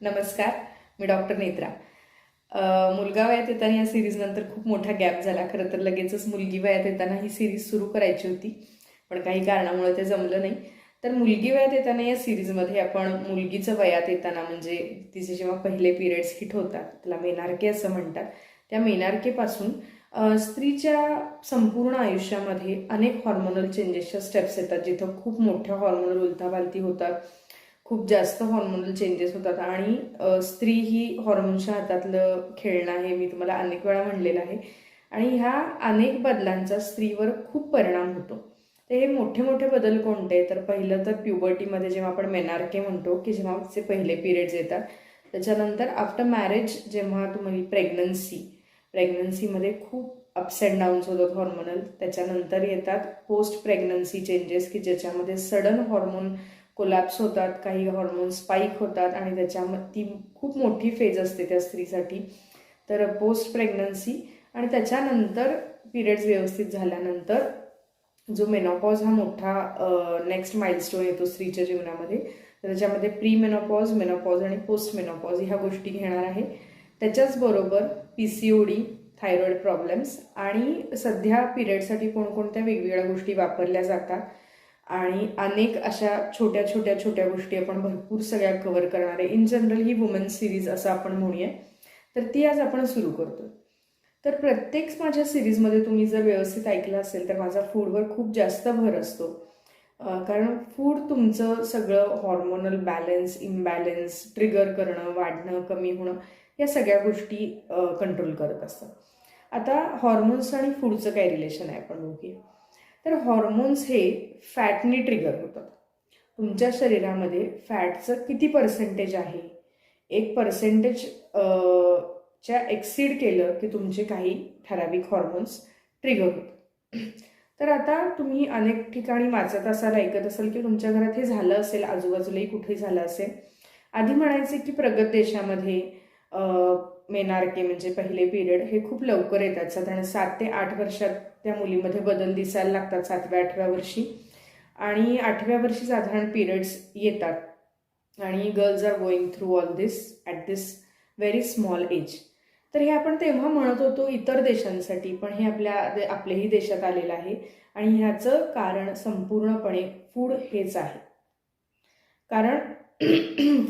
नमस्कार, मी डॉक्टर नेत्रा. मुलगा वयात येताना या सिरीज नंतर खूप मोठा गॅप झाला. खरं तर लगेचच मुलगी वयात येताना ही सिरीज सुरू करायची होती, पण काही कारणामुळे ते जमलं नाही. तर मुलगी वयात येताना या सिरीजमध्ये आपण मुलगीचं वयात येताना म्हणजे तिचे जेव्हा पहिले पिरियड्स हिट होतात, त्याला मेनार्के असं म्हणतात, त्या मेनार्केपासून स्त्रीच्या संपूर्ण आयुष्यामध्ये अनेक हॉर्मोनल चेंजेसच्या स्टेप्स येतात, जिथं खूप मोठ्या हॉर्मोनल उलथापालथी होतात, खूप जास्त हॉर्मोनल चेंजेस होतात. आणि स्त्री ही हॉर्मोनच्या हातातलं खेळणं आहे, मी तुम्हाला अनेक वेळा म्हणलेलं आहे. आणि ह्या अनेक बदलांचा स्त्रीवर खूप परिणाम होतो. तर हे मोठे मोठे बदल कोणते? तर पहिलं तर प्युबर्टीमध्ये जेव्हा आपण मेनार्के म्हणतो, की जेव्हा तिचे पहिले पिरियड्स येतात. त्याच्यानंतर आफ्टर मॅरेज जेव्हा तुम्ही प्रेग्नन्सीमध्ये खूप अप्स अँड डाऊन्स होतात हॉर्मोनल. त्याच्यानंतर येतात पोस्ट प्रेग्नन्सी चेंजेस, की ज्याच्यामध्ये सडन हॉर्मोन कोलॅप्स होतात, काही हॉर्मोन स्पाईक होतात आणि त्याच्यामध्ये ती खूप मोठी फेज असते त्या स्त्रीसाठी. तर पोस्ट प्रेग्नन्सी आणि त्याच्यानंतर पिरियड्स व्यवस्थित झाल्यानंतर जो मेनोपॉज हा मोठा नेक्स्ट माइलस्टोन येतो स्त्रीच्या जीवनामध्ये. तर त्याच्यामध्ये प्री मेनोपॉज आणि पोस्ट मेनोपॉज ह्या गोष्टी घेणार आहे. त्याच्याच बरोबर PCOD, थायरॉइड प्रॉब्लेम्स आणि सध्या पिरियडसाठी कोणकोणत्या वेगवेगळ्या गोष्टी वापरल्या जातात आणि अनेक अशा छोट्या छोट्या छोट्या गोष्टी आपण भरपूर सगळ्या कव्हर करणार आहे. इन जनरल ही वुमन्स सिरीज असं आपण म्हणूया. तर ती आज आपण सुरू करतो. तर प्रत्येक माझ्या सिरीजमध्ये तुम्ही जर व्यवस्थित ऐकलं असेल तर माझा फूडवर खूप जास्त भर असतो. कारण फूड तुमचं सगळं हॉर्मोनल बॅलन्स, इम्बॅलन्स ट्रिगर करणं, वाढणं, कमी होणं या सगळ्या गोष्टी कंट्रोल करत असतात. आता हॉर्मोन्स आणि फूडचं काय रिलेशन आहे आपण बघूया. तर हॉर्मोन्स हे फॅटनी ट्रिगर होतात. तुमच्या शरीरामध्ये फॅटचं किती पर्सेंटेज आहे, एक पर्सेंटेज च्या एक्सीड केलं की तुमचे काही ठराविक हॉर्मोन्स ट्रिगर होतात. तर आता तुम्ही अनेक ठिकाणी वाचत असाल, ऐकत असाल की तुमच्या घरात हे झालं असेल, आजूबाजूलाही कुठे झालं असेल. आधी म्हणायचे की प्रगत देशामध्ये मेनार्के म्हणजे पहिले पिरियड हे खूप लवकर येतात. साधारण 7 ते 8 वर्षात त्या मुलीमध्ये बदल दिसायला लागतात, 7व्या-8व्या वर्षी. आणि 8व्या वर्षी साधारण पिरियड्स येतात आणि girls are going through all this at this very small age. तर हे आपण तेव्हा म्हणत होतो इतर देशांसाठी, पण हे आपल्याही देशात आलेलं आहे. आणि ह्याचं कारण संपूर्णपणे फूड हेच आहे. कारण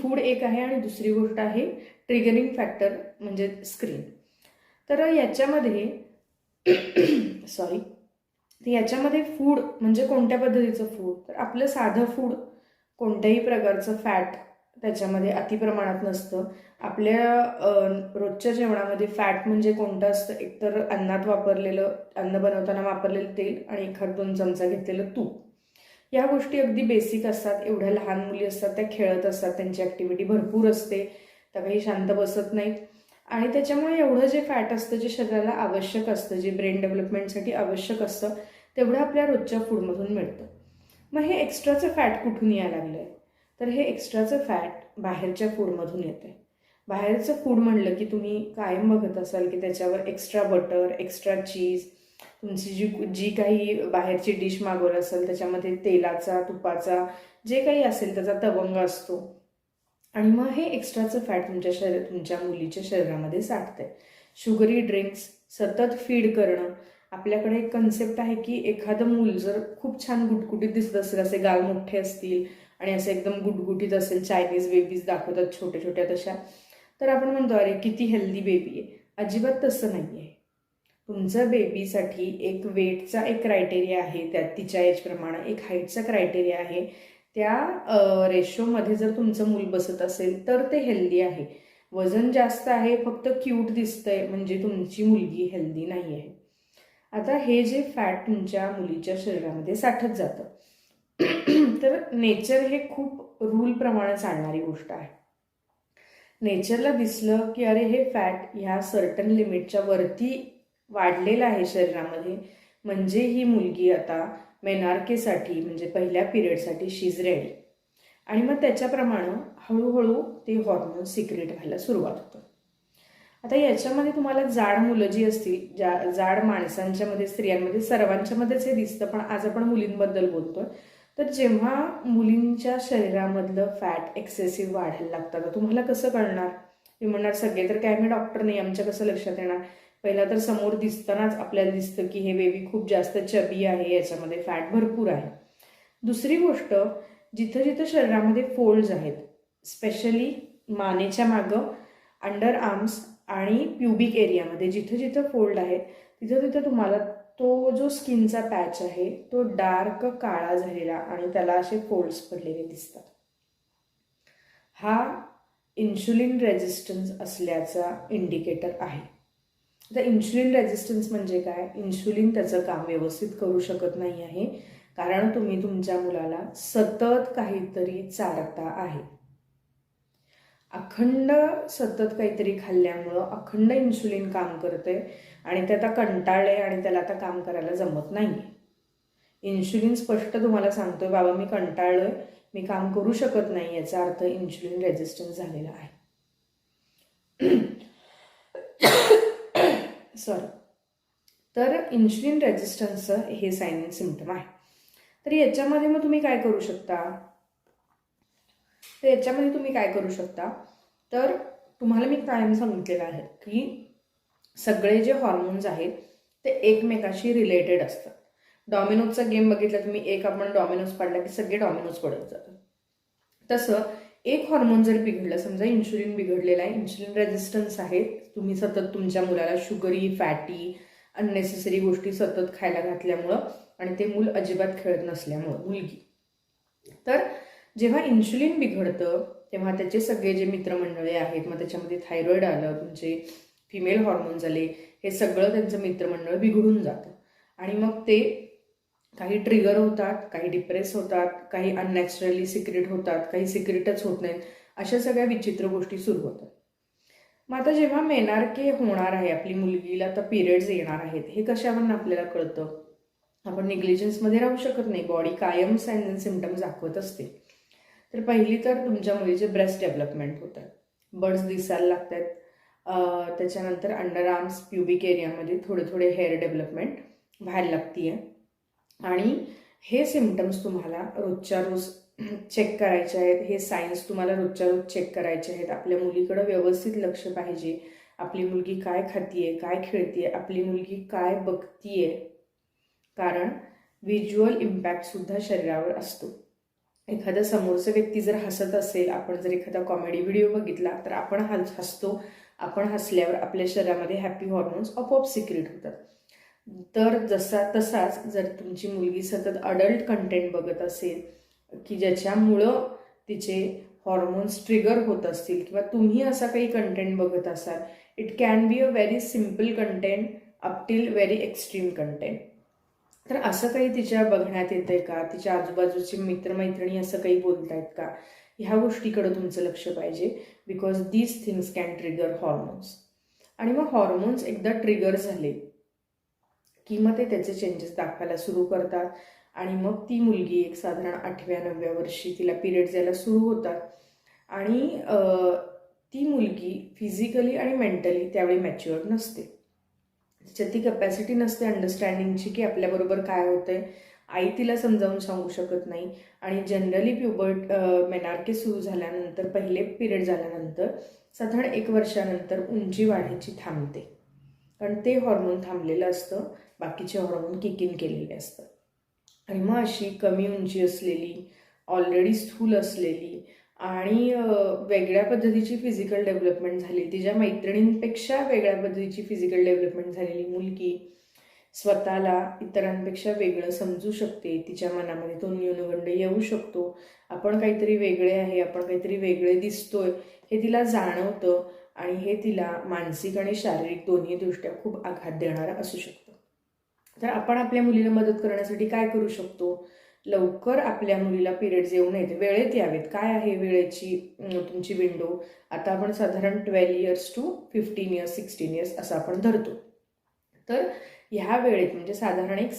फूड एक आहे आणि दुसरी गोष्ट आहे ट्रिगरिंग फॅक्टर म्हणजे स्क्रीन. तर याच्यामध्ये सॉरी तर याच्यामध्ये फूड म्हणजे कोणत्या पद्धतीचं फूड? तर आपलं साधं फूड, कोणत्याही प्रकारचं फॅट त्याच्यामध्ये अतिप्रमाणात नसतं. आपल्या रोजच्या जेवणामध्ये फॅट म्हणजे कोणतं असतं? एकतर अन्न बनवताना वापरलेलं तेल आणि 1-2 चमचा घेतलेलं तूप. या गोष्टी अगदी बेसिक असतात. एवढ्या लहान मुली असतात, त्या खेळत असतात, त्यांची ॲक्टिव्हिटी भरपूर असते, त्या काही शांत बसत नाहीत. आणि त्याच्यामुळे एवढं जे फॅट असतं, जे शरीराला आवश्यक असतं, जे ब्रेन डेव्हलपमेंटसाठी आवश्यक असतं, तेवढं आपल्या रोजच्या फूडमधून मिळतं. मग हे एक्स्ट्राचं फॅट कुठून यायला लागलं आहे? तर हे एक्स्ट्राचं फॅट बाहेरच्या फूडमधून येतं आहे. बाहेरचं फूड म्हणलं की तुम्ही कायम बघत असाल की त्याच्यावर एक्स्ट्रा बटर, एक्स्ट्रा चीज, तुमची जी काही बाहेरची डिश मागवली असेल त्याच्यामध्ये तेलाचा, तुपाचा जे काही असेल त्याचा तवंग असतो. आणि मग हे एक्स्ट्राचं फॅट तुमच्या मुलीच्या शरीरामध्ये साठतंय. शुगरी ड्रिंक्स सतत फीड करणं. आपल्याकडे एक कन्सेप्ट आहे की एखादं मूल जर खूप छान गुटगुटीत दिसत असेल, असे गाल मोठे असतील आणि असे एकदम गुटगुटीत असेल, चायनीज बेबीज दाखवतात छोट्या छोट्या तशा, तर आपण म्हणतो अरे किती हेल्दी बेबी आहे. अजिबात तसं नाही आहे. तुमच्या बेबीसाठी एक वेटचा एक क्रायटेरिया आहे, त्यात तिच्या एजप्रमाणे एक हाईटचा क्रायटेरिया आहे. त्या रेशोमध्ये जर तुमचं मूल बसत असेल तर ते हेल्दी आहे. वजन जास्त आहे, फक्त क्यूट दिसतंय म्हणजे तुमची मुलगी हेल्दी नाही आहे. आता हे जे फॅट तुमच्या मुलीच्या शरीरामध्ये साठत जातं, तर नेचर हे खूप रूलप्रमाणे चालणारी गोष्ट आहे. नेचरला दिसलं की अरे हे फॅट ह्या सर्टन लिमिटच्या वरती वाढलेलं आहे शरीरामध्ये, म्हणजे ही मुलगी आता मेनार्केसाठी म्हणजे पहिल्या पिरियडसाठी शी इज रेडी. आणि मग त्याच्याप्रमाणे हळूहळू ते हॉर्मोन सिक्रेट व्हायला सुरुवात होतं. आता याच्यामध्ये तुम्हाला जाड मुलं जी असतील, जाड माणसांच्या मध्ये, स्त्रियांमध्ये, सर्वांच्या मध्येच हे दिसतं, पण आज आपण मुलींबद्दल बोलतोय. तर जेव्हा मुलींच्या शरीरामधलं फॅट एक्सेसिव्ह वाढायला लागतं, तर तुम्हाला कसं कळणार? मी म्हणणार सगळे तर काय मी डॉक्टर नाही, आमच्या कसं लक्षात येणार? पहिला तर समोर दिसतानाच आपल्याला दिसतं की हे बेबी खूप जास्त चबी आहे, याच्यामध्ये फॅट भरपूर आहे. दुसरी गोष्ट, जिथं जिथं शरीरामध्ये फोल्ड्स आहेत, स्पेशली मानेच्या मागं, अंडर आर्म्स आणि प्युबिक एरियामध्ये जिथं जिथं फोल्ड आहे, तिथं तिथं तुम्हाला तो जो स्किनचा पॅच आहे तो डार्क काळा झालेला आणि त्याला असे फोल्ड्स पडलेले दिसतात. हा इन्शुलिन रेजिस्टन्स असल्याचा इंडिकेटर आहे. आता इन्शुलिन रेजिस्टन्स म्हणजे काय? इन्शुलिन त्याचं काम व्यवस्थित करू शकत नाही आहे, कारण तुम्ही तुमच्या मुलाला सतत काहीतरी चारता आहे. अखंड सतत काहीतरी खाल्ल्यामुळं अखंड इन्शुलिन काम करते आणि ते आता कंटाळले आणि त्याला आता काम करायला जमत नाही. इन्शुलिन स्पष्ट तुम्हाला सांगतोय, बाबा मी कंटाळलोय, मी काम करू शकत नाही, याचा अर्थ इन्शुलिन रेजिस्टन्स झालेला आहे. सॉरी. तर इन्शुलिन रेजिस्टन्सचं हे साइन अँड सिम्पटम आहे. तर याच्यामध्ये मग तुम्ही काय करू शकता? तर तुम्हाला मी कायम सांगितलेलं आहे की सगळे जे हॉर्मोन्स आहेत ते एकमेकाशी रिलेटेड असतात. डॉमिनोजचा गेम बघितला तुम्ही, एक आपण डॉमिनोज पाडला की सगळे डॉमिनोज पडत जातात. तसं एक हॉर्मोन जर बिघडलं, समजा इन्शुलिन बिघडलेला आहे, इन्शुलिन रेजिस्टन्स आहे, तुम्ही सतत तुमच्या मुलाला शुगरी, फॅटी, अननेसेसरी गोष्टी सतत खायला घातल्यामुळं आणि ते मूल अजिबात खेळत नसल्यामुळं, मुलगी, तर जेव्हा इन्शुलिन बिघडतं तेव्हा त्याचे सगळे जे मित्रमंडळी आहेत, मग त्याच्यामध्ये थायरॉइड आलं, तुमचे फिमेल हॉर्मोन झाले, हे सगळं त्यांचं मित्रमंडळ बिघडून जातं आणि मग ते काही ट्रिगर होतात, काही डिप्रेस होतात, काही अननॅचरली सिक्रेट होतात, काही सिक्रेटच होत नाहीत, अशा सगळ्या विचित्र गोष्टी सुरू होतात. मग आता जेव्हा मेनार्के होणार आहे, आपली मुलगीला तर पिरियड्स येणार आहेत, हे कशावरून आपल्याला कळतं? आपण निग्लिजन्समध्ये राहू शकत नाही, बॉडी कायम साइन अँड सिम्पटम्स दाखवत असते. तर पहिली तर तुमच्या मुलीचे ब्रेस्ट डेव्हलपमेंट होत आहे, बर्ड्स दिसायला लागत आहेत, त्याच्यानंतर अंडर आर्म्स, प्युबिक एरियामध्ये थोडे थोडे हेअर डेव्हलपमेंट व्हायला लागते आहे आणि हे सिम्पटम्स तुम्हाला रोजच्या रोज चेक करायचे आहेत, हे सायन्स तुम्हाला रोजच्या रोज चेक करायचे आहेत. आपल्या मुलीकडं व्यवस्थित लक्ष पाहिजे, आपली मुलगी काय खातीये, काय खेळतीये, आपली मुलगी काय बघतीये, कारण व्हिज्युअल इम्पॅक्टसुद्धा शरीरावर असतो. एखादा समोरचा व्यक्ती जर हसत असेल, आपण जर एखादा कॉमेडी व्हिडिओ बघितला तर आपण हसतो, आपण हसल्यावर आपल्या शरीरामध्ये हॅपी हॉर्मोन्स आपोआप सिक्रेट होतात. तर तसाच जर तुमची मुलगी सतत अडल्ट कंटेंट बघत असेल की ज्याच्यामुळं तिचे हॉर्मोन्स ट्रिगर होत असतील, किंवा तुम्ही असा काही कंटेंट बघत असाल, it can be a very simple content up till very extreme content, तर असं काही तिच्या बघण्यात येतंय का, तिच्या आजूबाजूचे मित्रमैत्रिणी असं काही बोलतायत का, ह्या गोष्टीकडे तुमचं लक्ष पाहिजे, because these things can trigger hormones. आणि मग हॉर्मोन्स एकदा ट्रिगर झाले की मग ते त्याचे चेंजेस दाखवायला सुरू करतात आणि मग ती मुलगी एक साधारण 8व्या-9व्या वर्षी तिला पिरियड्स यायला सुरू होतात आणि ती मुलगी फिजिकली आणि मेंटली त्यावेळी मॅच्युअर नसते, तिच्यात ती कॅपॅसिटी नसते अंडरस्टँडिंगची की आपल्याबरोबर काय होतंय, आई तिला समजावून सांगू शकत नाही. आणि जनरली मेनार्के सुरू झाल्यानंतर, पहिले पिरियड झाल्यानंतर साधारण 1 वर्षानंतर उंची वाढायची थांबते, कारण ते हॉर्मोन थांबलेलं असतं, बाकीचे हॉर्मोन किक इन केलेले असतात. आणि मग अशी कमी उंची असलेली, ऑलरेडी स्थूल असलेली आणि वेगळ्या पद्धतीची फिजिकल डेव्हलपमेंट झाली, तिच्या मैत्रिणींपेक्षा वेगळ्या पद्धतीची फिजिकल डेव्हलपमेंट झालेली मुलगी स्वतःला इतरांपेक्षा वेगळं समजू शकते, तिच्या मनामध्ये तो न्यूनगंड येऊ शकतो, आपण काहीतरी वेगळे आहे, आपण काहीतरी वेगळे दिसतोय, हे तिला जाणवतं आणि हे तिला मानसिक आणि शारीरिक दोन्ही दृष्ट्या खूप आघात देणारा असू शकतो. तर आपण आपल्या मुलीला मदत करण्यासाठी काय करू शकतो? लवकर आपल्या मुलीला पिरियड्स येऊ नयेत, वेळेत यावेत. काय आहे वेळेची तुमची विंडो? आता आपण साधारण 12 इयर्स टू 15 इयर्स, 16 इयर्स असं आपण धरतो. तर ह्या वेळेत म्हणजे साधारण एक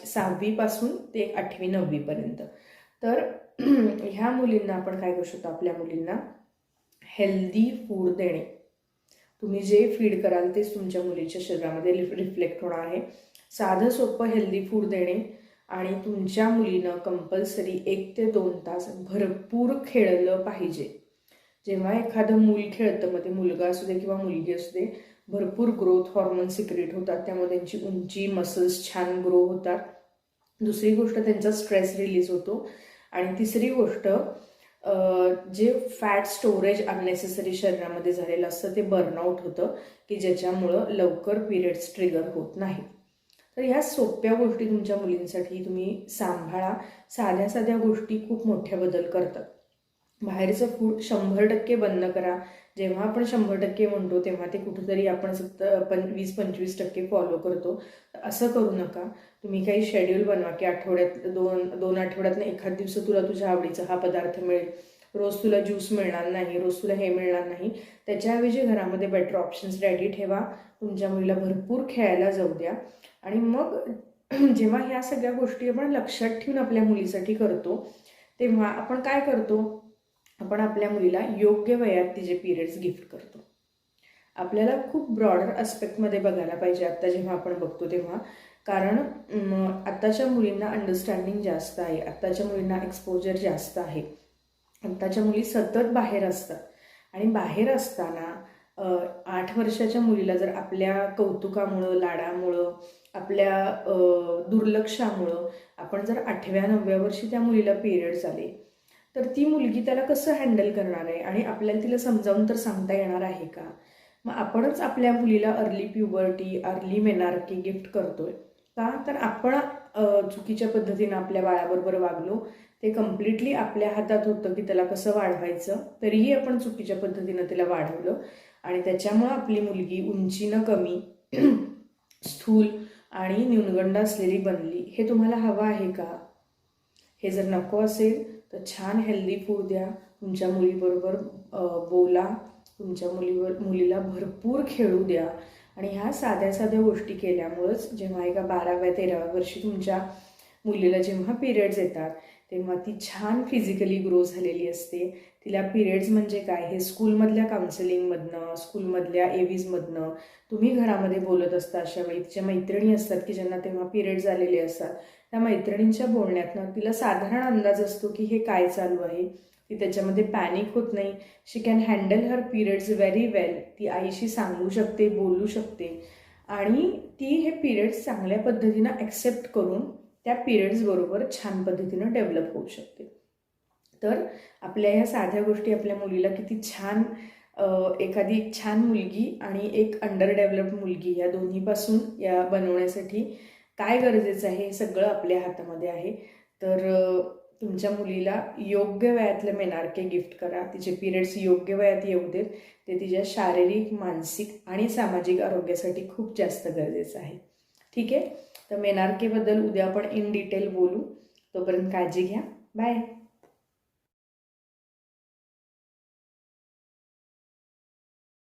6वीपासून ते एक 8वी-9वीपर्यंत, तर ह्या मुलींना आपण काय करू शकतो? आपल्या मुलींना हेल्दी फूड देणे. तुम्ही जे फीड कराल तेच तुमच्या मुलीच्या शरीरामध्ये रिफ्लेक्ट होणार आहे. साधं सोपं हेल्दी फूड देणे आणि तुमच्या मुलीनं कंपल्सरी 1 ते 2 तास भरपूर खेळलं पाहिजे. जेव्हा एखादं मूल खेळतं, मग ते मुलगा असू दे किंवा मुलगी असू दे, भरपूर ग्रोथ हॉर्मोन सिक्रेट होतात. त्यामुळे त्यांची उंची, मसल्स छान ग्रो होतात. दुसरी गोष्ट, त्यांचा स्ट्रेस रिलीज होतो. आणि तिसरी गोष्ट, जे फॅट स्टोरेज अननेसेसरी शरीरामध्ये झालेलं असतं ते बर्नआउट होतं, की ज्याच्यामुळं लवकर पिरियड्स ट्रिगर होत नाही. तर ह्या सोप्या गोष्टी तुमच्या मुलींसाठी तुम्ही सांभाळा. साध्या साध्या गोष्टी खूप मोठ्या बदल करतात. बाहेरचं फूड 100% बंद करा. जेव्हा आपण 100% म्हणतो तेव्हा ते कुठंतरी आपण 20-25% फॉलो करतो. असं करू नका. तुम्ही काही शेड्यूल बनवा, की आठवड्यात दोन आठवड्यातनं एखाद दिवस तुला तुझ्या आवडीचा हा पदार्थ मिळेल, रोज तुला ज्यूस मिळणार नाही, रोज तुला हे मिळणार नाही. त्याच्याऐवजी घरामध्ये बेटर ऑप्शन्स रेडी ठेवा. तुमच्या मुलीला भरपूर खेळायला जाऊ द्या. आणि मग जेव्हा ह्या सगळ्या गोष्टी आपण लक्षात ठेवून आपल्या मुलीसाठी करतो, तेव्हा आपण काय करतो, आपण आपल्या मुलीला योग्य वयात तिचे पिरियड्स गिफ्ट करतो. आपल्याला खूप ब्रॉडर आस्पेक्टमध्ये बघायला पाहिजे आत्ता जेव्हा आपण बघतो तेव्हा. कारण आत्ताच्या मुलींना अंडरस्टँडिंग जास्त आहे, आत्ताच्या मुलींना एक्सपोजर जास्त आहे. आत्ताच्या मुली सतत बाहेर असतात. आणि बाहेर असताना 8 वर्षाच्या मुलीला जर आपल्या कौतुकामुळं, लाडामुळं, आपल्या दुर्लक्षामुळं आपण जर 8व्या-9व्या वर्षी त्या मुलीला पिरियड्स आले, तर ती मुलगी त्याला कसं हँडल करणार आहे? आणि आपल्याला तिला समजावून तर सांगता येणार आहे का? मग आपणच आपल्या मुलीला early puberty, early menarche gift करतोय का? तर आपण चुकीच्या पद्धतीनं आपल्या बाळाबरोबर वागलो. ते कम्प्लिटली आपल्या हातात होतं की त्याला कसं वाढवायचं. तरीही आपण चुकीच्या पद्धतीनं तिला वाढवलं आणि त्याच्यामुळं आपली मुलगी उंचीनं कमी, स्थूल आणि न्यूनगंड असलेली बनली. हे तुम्हाला हवं आहे का? हे जर नको असेल तर छान हेल्दी फूड द्या. तुमच्या मुलीबरोबर बोला. तुमच्या मुलीला भरपूर खेळू द्या. आणि ह्या साध्या साध्या गोष्टी केल्यामुळंच जेव्हा एका 12व्या-13व्या वर्षी तुमच्या मुलीला जेव्हा पिरियड्स येतात तेव्हा ती छान फिजिकली ग्रो झालेली असते. तिला पिरियड्स म्हणजे काय हे स्कूलमधल्या काउन्सिलिंगमधनं, स्कूलमधल्या एव्हीजमधनं, तुम्ही घरामध्ये बोलत असता अशा वेळी तिच्या मैत्रिणी असतात की ज्यांना तेव्हा पिरियड्स आलेले असतात, त्या मैत्रिणींच्या बोलण्यातनं तिला साधारण अंदाज असतो की हे काय चालू आहे. ती त्याच्यामध्ये पॅनिक होत नाही. She can handle her periods very well. ती आईशी सांगू शकते, बोलू शकते आणि ती हे पिरियड्स चांगल्या पद्धतीनं ॲक्सेप्ट करून त्या पिरियड्सबरोबर छान पद्धतीनं डेव्हलप होऊ शकते. तर आपल्या ह्या साध्या गोष्टी आपल्या मुलीला किती छान, एखादी एक छान मुलगी आणि एक अंडर डेव्हलप्ड मुलगी या दोन्हीपासून या बनवण्यासाठी काय गरजेचं आहे हे सगळं आपल्या हातामध्ये आहे. तर तुमच्या मुलीला योग्य वयातले मेनार्के गिफ्ट करा. तिचे पिरियड्स योग्य वयात येऊ देत. ते तिच्या शारीरिक, मानसिक आणि सामाजिक आरोग्यासाठी खूप जास्त गरजेचं आहे. ठीक आहे. तर मेनार्केबद्दल उद्या आपण इन डिटेल बोलू. तोपर्यंत काळजी घ्या. बाय.